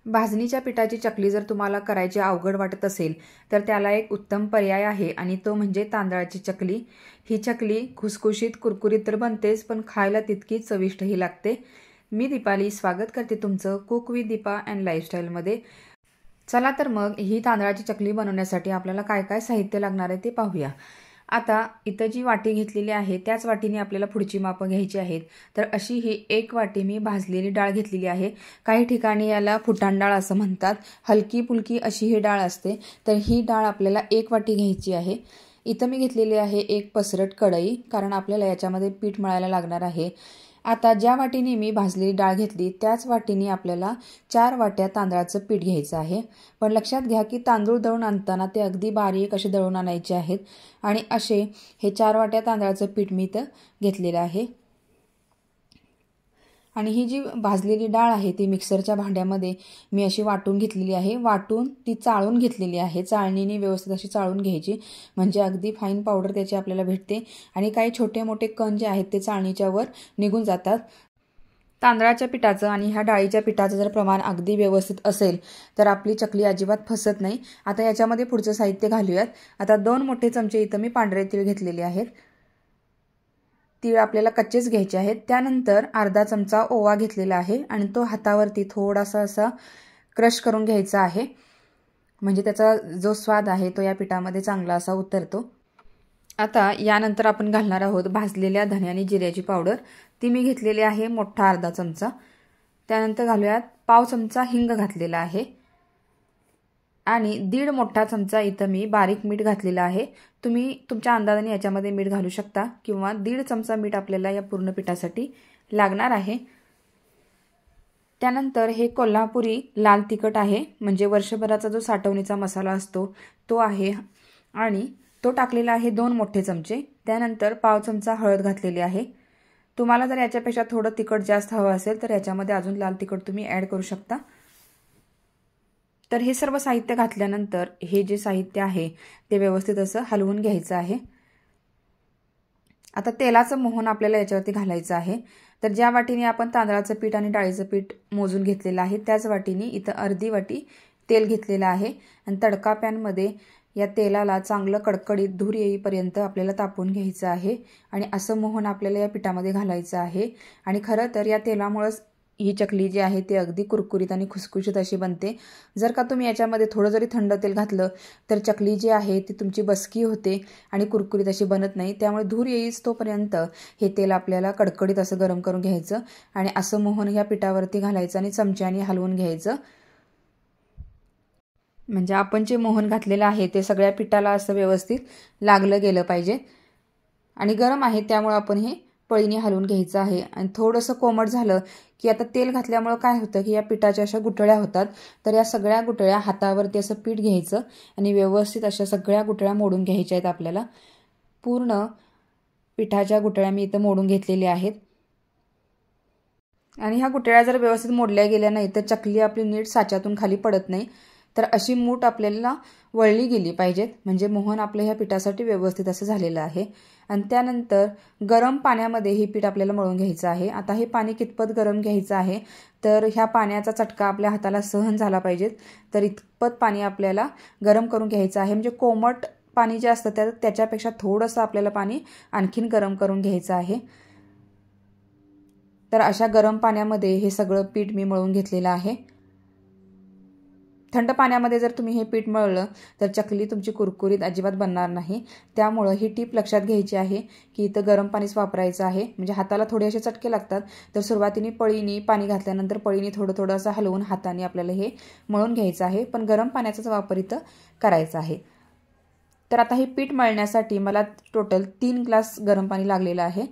भाजणीच्या पिठाची चकली जर तुम्हाला करायची अवघड वाटत असेल तर त्याला एक उत्तम पर्याय आहे आणि तो म्हणजे तांदळाची चकली। ही चकली खुसखुशीत कुरकुरीत तर बनतेच, पण खायला तितकीच चविष्टही लागते। मी दीपाली स्वागत करते तुमचं कुक विथ दीपा अँड लाईफस्टाईलमध्ये। चला तर मग ही तांदळाची चकली बनवण्यासाठी आपल्याला काय काय साहित्य लागणार आहे ते पाहूया। आता इथं जी वाटी घेतलेली आहे त्याच वाटीने आपल्याला पुढची मापं घ्यायची आहेत। तर अशी ही 1 वाटी मी भाजलेली डाळ घेतलेली आहे। काही ठिकाणी याला फुटाण डाळ असं म्हणतात। हलकी फुलकी अशी ही डाळ असते। तर ही डाळ आपल्याला 1 वाटी घ्यायची आहे। इथं मी घेतलेली आहे एक पसरट कढई, कारण आपल्याला याच्यामध्ये पीठ मळायला लागणार आहे। आता ज्या वाटीने मी भाजलेली डाळ घेतली त्याच वाटीने आपल्याला 4 वाट्या तांदळाचं पीठ घ्यायचं आहे। पण लक्षात घ्या की तांदूळ दळून आणताना ते अगदी बारीक असे दळून आणायचे आहेत आणि असे हे 4 वाट्या तांदळाचं पीठ मी इथं घेतलेलं आहे। आणि ही जी भाजलेली डाळ आहे ती मिक्सरच्या भांड्यामध्ये मी अशी वाटून घेतलेली आहे। वाटून ती चाळून घेतलेली आहे। चाळणीने व्यवस्थित अशी चाळून घ्यायची, म्हणजे अगदी फाईन पावडर त्याची आपल्याला भेटते आणि काही छोटे मोठे कण जे आहेत ते चाळणीच्या वर निघून जातात। तांदळाच्या पिठाचं आणि ह्या डाळीच्या पिठाचं जर प्रमाण अगदी व्यवस्थित असेल तर आपली चकली अजिबात फसत नाही। आता याच्यामध्ये पुढचं साहित्य घालूयात। आता 2 मोठे चमचे इथं मी पांढरे तीळ घेतलेले आहेत। तीळ आपल्याला कच्चेच घ्यायचे आहेत। त्यानंतर अर्धा चमचा ओवा घेतलेला आहे आणि तो हातावरती थोडासा असा क्रश करून घ्यायचा आहे, म्हणजे त्याचा जो स्वाद आहे तो या पिठामध्ये चांगला असा उतरतो। आता यानंतर आपण घालणार आहोत भाजलेल्या धने आणि जिऱ्याची पावडर। ती मी घेतलेली आहे मोठा अर्धा चमचा। त्यानंतर घालूयात पाव चमचा हिंग घातलेला आहे आणि 1.5 मोठा चमचा इथं मी बारीक मीठ घातलेलं आहे। तुम्ही तुमच्या अंदाजाने याच्यामध्ये मीठ घालू शकता किंवा 1.5 चमचा मीठ आपल्याला या पूर्ण पिठासाठी लागणार आहे। त्यानंतर हे कोल्हापुरी लाल तिखट आहे, म्हणजे वर्षभराचा जो साठवणीचा मसाला असतो तो आहे आणि तो टाकलेला आहे 2 मोठे चमचे। त्यानंतर पाव चमचा हळद घातलेली आहे। तुम्हाला जर याच्यापेक्षा थोडं तिखट जास्त हवं असेल तर याच्यामध्ये अजून लाल तिखट तुम्ही ॲड करू शकता। तर हे सर्व साहित्य घातल्यानंतर हे जे साहित्य आहे ते व्यवस्थित असं हलवून घ्यायचं आहे। आता तेलाचं मोहन आपल्याला याच्यावरती घालायचं आहे। तर ज्या वाटीने आपण तांदळाचं पीठ आणि डाळीचं पीठ मोजून घेतलेलं आहे त्याच वाटीने इथं अर्धी वाटी तेल घेतलेलं आहे आणि तडका पॅनमध्ये या तेलाला चांगलं कडकडीत धूर येईपर्यंत आपल्याला तापवून घ्यायचं आहे आणि असं मोहन आपल्याला या पिठामध्ये घालायचं आहे। आणि खरं तर या तेलामुळेच ही चकली जी आहे ती अगदी कुरकुरीत आणि खुसखुशीत अशी बनते। जर का तुम्ही याच्यामध्ये थोडं जरी थंड तेल घातलं तर चकली जी आहे ती तुमची बसकी होते आणि कुरकुरीत अशी बनत नाही। त्यामुळे धूर येईच तोपर्यंत हे तेल आपल्याला कडकडीत असं गरम करून घ्यायचं आणि असं मोहन ह्या पिठावरती घालायचं आणि चमच्याने हलवून घ्यायचं, म्हणजे आपण जे मोहन घातलेलं आहे ते सगळ्या पिठाला असं व्यवस्थित लागलं गेलं पाहिजे। आणि गरम आहे त्यामुळे आपण हे पळीने हलवून घ्यायचं आहे। आणि थोडंसं कोमट झालं की आता तेल घातल्यामुळे काय होतं की या पिठाच्या अशा गुठळ्या होतात, तर या सगळ्या गुठळ्या हातावरती असं पीठ घ्यायचं आणि व्यवस्थित अशा सगळ्या गुठळ्या मोडून घ्यायच्या आहेत आपल्याला। पूर्ण पिठाच्या गुठळ्या मी इथं मोडून घेतलेल्या आहेत आणि ह्या गुठळ्या जर व्यवस्थित मोडल्या गेल्या नाही तर चकली आपली नीट साच्यातून खाली पडत नाही। तर अशी मूठ आपल्याला वळली गेली पाहिजेत, म्हणजे मोहन आपल्या ह्या पिठासाठी व्यवस्थित असं झालेलं आहे। आणि त्यानंतर गरम पाण्यामध्ये हे पीठ आपल्याला मळून घ्यायचं आहे। आता हे पाणी कितपत गरम घ्यायचं आहे तर ह्या पाण्याचा चटका आपल्या हाताला सहन झाला पाहिजे, तर इतपत पाणी आपल्याला गरम करून घ्यायचं आहे। म्हणजे कोमट पाणी जे असतं त्याच्यापेक्षा थोडंसं आपल्याला पाणी आणखीन गरम करून घ्यायचं आहे। तर अशा गरम पाण्यामध्ये हे सगळं पीठ मी मळून घेतलेलं आहे। थंड पाण्यामध्ये जर तुम्ही हे पीठ मळलं तर चकली तुमची कुरकुरीत अजिबात बनणार नाही। त्यामुळे ही टीप लक्षात घ्यायची आहे की इथं गरम पाणीच वापरायचं आहे, म्हणजे हाताला थोडे असे चटके लागतात। तर सुरुवातीने पळीने पाणी घातल्यानंतर पळीने थोडं थोडं असं हलवून हाताने आपल्याला हे मळून घ्यायचं आहे, पण गरम पाण्याचाच वापर इथं करायचा आहे। तर आता हे पीठ मळण्यासाठी मला टोटल 3 ग्लास गरम पाणी लागलेलं आहे।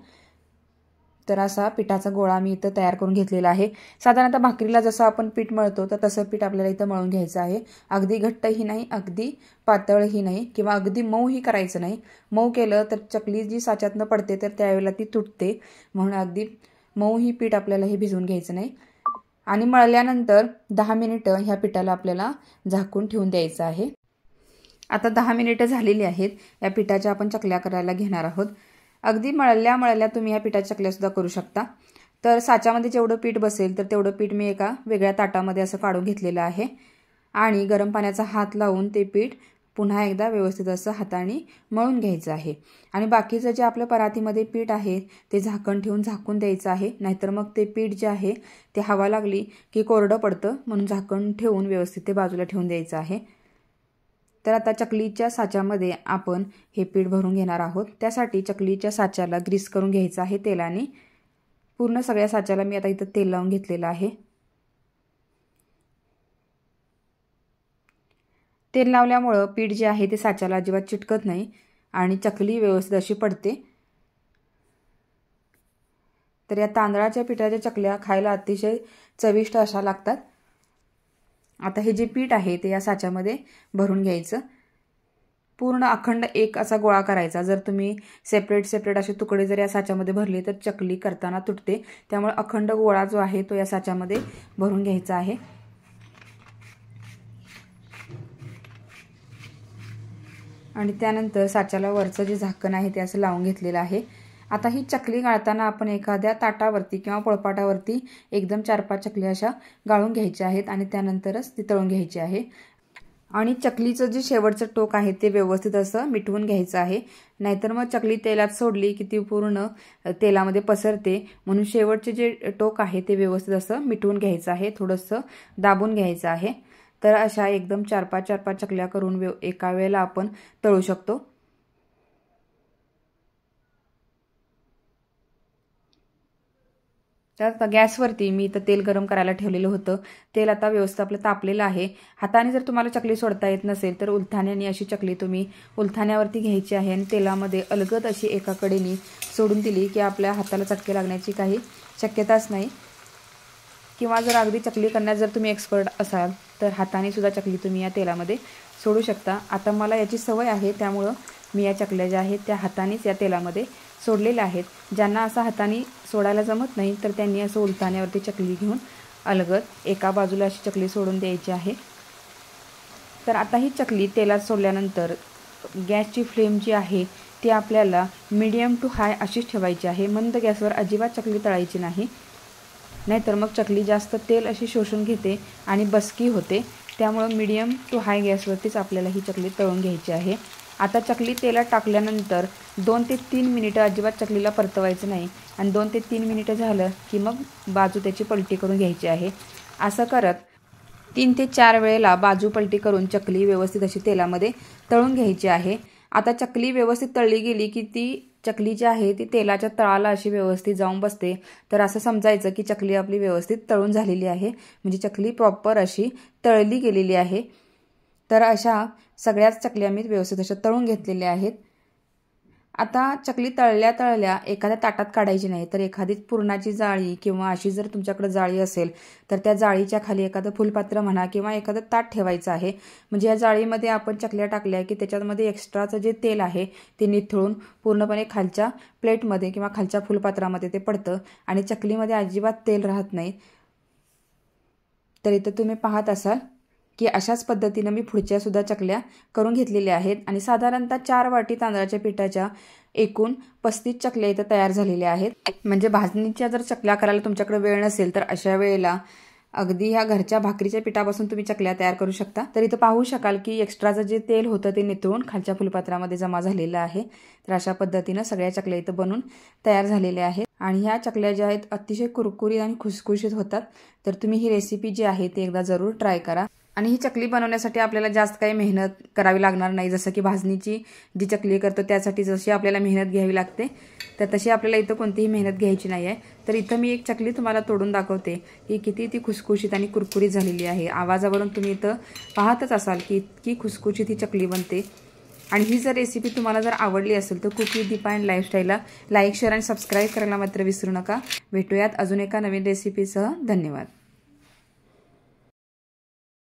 तर असा पिठाचा गोळा मी इथं तयार करून घेतलेला आहे। साधारणतः भाकरीला जसं आपण पीठ मळतो तर तसं पीठ आपल्याला इथं मळून घ्यायचं आहे। अगदी घट्टही नाही, अगदी पातळही नाही किंवा अगदी मऊही करायचं नाही। मऊ केलं तर चकली जी साच्यातनं पडते तर त्यावेळेला ती तुटते, म्हणून अगदी मऊही पीठ आपल्याला हे भिजवून घ्यायचं नाही। आणि मळल्यानंतर 10 मिनिटं ह्या पिठाला आपल्याला झाकून ठेवून द्यायचं आहे। आता 10 मिनिटं झालेली आहेत। या पिठाच्या आपण चकल्या करायला घेणार आहोत। अगदी मळल्या तुम्ही या पिठाच्या चकल्या सुद्धा करू शकता। तर साच्यामध्ये जेवढं पीठ बसेल तर तेवढं पीठ मी एका वेगळ्या ताटामध्ये असं काढून घेतलेलं आहे आणि गरम पाण्याचा हात लावून ते पीठ पुन्हा एकदा व्यवस्थित असं हाताने मळून घ्यायचं आहे। आणि बाकीचं जे आपल्या परातीमध्ये पीठ आहे ते झाकण ठेवून झाकून द्यायचं आहे, नाहीतर मग ते पीठ जे आहे ते हवा लागली की कोरडं पडतं, म्हणून झाकण ठेवून व्यवस्थित ते बाजूला ठेवून द्यायचं आहे। तर आता चकलीच्या साच्यामध्ये आपण हे पीठ भरून घेणार आहोत। त्यासाठी चकलीच्या साच्याला ग्रीस करून घ्यायचं आहे तेलाने। पूर्ण सगळ्या साच्याला मी आता इथं तेल लावून घेतलेलं आहे। तेल लावल्यामुळे पीठ जे आहे ते साच्याला अजिबात चिटकत नाही आणि चकली व्यवस्थित अशी पडते। तर या तांदळाच्या पिठाच्या चकल्या खायला अतिशय चविष्ट अशा लागतात। आता हे जे पीठ आहे ते या साच्यामध्ये भरून घ्यायचं। पूर्ण अखंड एक असा गोळा करायचा। जर तुम्ही सेपरेट असे तुकडे जर या साच्यामध्ये भरले तर चकली करताना तुटते, त्यामुळे अखंड गोळा जो आहे तो या साच्यामध्ये भरून घ्यायचा आहे। आणि त्यानंतर साच्याला वरचं जे झाकण आहे ते असं लावून घेतलेलं आहे। आता ही चकली गाळताना आपण एखाद्या ताटावरती किंवा पोळपाटावरती एकदम 4-5 चकल्या अशा गाळून घ्यायच्या आहेत आणि त्यानंतरच ती तळून घ्यायची आहे। आणि चकलीचं जे शेवटचं टोक आहे ते व्यवस्थित असं मिटवून घ्यायचं आहे, नाहीतर मग चकली तेलात सोडली की ती पूर्ण तेलामध्ये पसरते, म्हणून शेवटचे जे टोक आहे ते व्यवस्थित असं मिटवून घ्यायचं आहे, थोडंसं दाबून घ्यायचं आहे। तर अशा एकदम 4-5 चकल्या करून एका वेळेला आपण तळू शकतो। तर गॅसवरती मी इथं तेल गरम करायला ठेवलेलं होतं। तेल आता व्यवस्थित आपलं तापलेलं आहे। हाताने जर तुम्हाला चकली सोडता येत नसेल तर उलथाण्याने अशी चकली तुम्ही उलथाण्यावरती घ्यायची आहे आणि तेलामध्ये अलगद अशी एका कडेने सोडून दिली की आपल्या हाताला चटके लागण्याची काही शक्यताच नाही। किंवा जर अगदी चकली करण्यात जर तुम्ही एक्सपर्ट असाल तर हाताने सुद्धा चकली तुम्ही या तेलामध्ये सोडू शकता। आता मला याची सवय आहे, त्यामुळं मी या चकल्या ज्या आहेत त्या हातानेच या तेलामध्ये सोडलेल्या आहेत। ज्यांना असं हाताने सोडायला जमत नाही तर त्यांनी असं उलथाण्यावरती चकली घेऊन अलगद एका बाजूला अशी चकली सोडून द्यायची आहे। तर आता ही चकली तेलात सोडल्यानंतर गॅसची फ्लेम जी आहे ती आपल्याला मीडियम टू हाय अशीच ठेवायची आहे। मंद गॅसवर अजिबात चकली तळायची नाही, नाहीतर मग चकली जास्त तेल अशी शोषून घेते आणि बसकी होते। त्यामुळे मीडियम टू हाय गॅसवरतीच आपल्याला ही चकली तळून घ्यायची आहे। आता चकली तेलात टाकल्यानंतर 2 ते 3 मिनिटं अजिबात चकलीला परतवायचं नाही आणि 2 ते 3 मिनिटं झालं की मग बाजू त्याची पलटी करून घ्यायची आहे। असं करत 3 ते 4 वेळेला बाजू पलटी करून चकली व्यवस्थित अशी तेलामध्ये तळून घ्यायची आहे। आता चकली व्यवस्थित तळली गेली की ती चकली जी आहे ती तेलाच्या तळाला अशी व्यवस्थित जाऊन बसते। तर असं समजायचं की चकली आपली व्यवस्थित तळून झालेली आहे, म्हणजे चकली प्रॉपर अशी तळली गेलेली आहे। तर अशा सगळ्याच चकल्या मी व्यवस्थित अशा तळून घेतलेल्या आहेत। आता चकली तळल्या एखाद्या ताटात काढायची नाही, तर एखादी पुरणाची जाळी किंवा अशी जर तुमच्याकडे जाळी असेल तर त्या जाळीच्या खाली एखादं फुलपात्र म्हणा किंवा एखादं ताट ठेवायचं आहे। म्हणजे या जाळीमध्ये आपण चकल्या टाकल्या की त्याच्यामध्ये एक्स्ट्राचं जे तेल आहे ते निथळून पूर्णपणे खालच्या प्लेटमध्ये किंवा खालच्या फुलपात्रामध्ये ते पडतं आणि चकलीमध्ये अजिबात तेल राहत नाही। तर इथं तुम्ही पाहत असाल की अशाच पद्धतीने मी पुढच्या सुद्धा चकल्या करून घेतलेल्या आहेत आणि साधारणतः 4 वाटी तांदळाच्या पिठाच्या एकूण 35 चकल्या इथं तयार झालेल्या आहेत। म्हणजे भाजणीच्या जर चकल्या करायला तुमच्याकडे वेळ नसेल तर अशा वेळेला अगदी ह्या घरच्या भाकरीच्या पिठापासून तुम्ही चकल्या तयार करू शकता। तर इथं पाहू शकाल की एक्स्ट्राचं जे तेल होतं ते निथळून खालच्या फुलपात्रामध्ये जमा झालेलं आहे। तर अशा पद्धतीनं सगळ्या चकल्या इथं बनून तयार झालेल्या आहेत आणि ह्या चकल्या ज्या आहेत अतिशय कुरकुरीत आणि खुसखुशीत होतात। तर तुम्ही ही रेसिपी जी आहे ती एकदा जरूर ट्राय करा। आणि ही चकली बनवण्यासाठी आपल्याला जास्त काही मेहनत करावी लागणार नाही, जसं की भाजणीची जी चकली करतो त्यासाठी जशी आपल्याला मेहनत घ्यावी लागते तर तशी आपल्याला इथं कोणतीही मेहनत घ्यायची नाही आहे। तर इथं मी एक चकली तुम्हाला तोडून दाखवते की किती ती खुसखुशीत आणि कुरकुरीत झालेली आहे। आवाजावरून तुम्ही इथं पाहतच असाल की इतकी खुसखुशीत ही चकली बनते। आणि ही जर रेसिपी तुम्हाला जर आवडली असेल तर कुक विथ दीपा अँड लाईफस्टाईलला लाईक, शेअर आणि सबस्क्राईब करायला मात्र विसरू नका। भेटूयात अजून एका नवीन रेसिपीसह। धन्यवाद।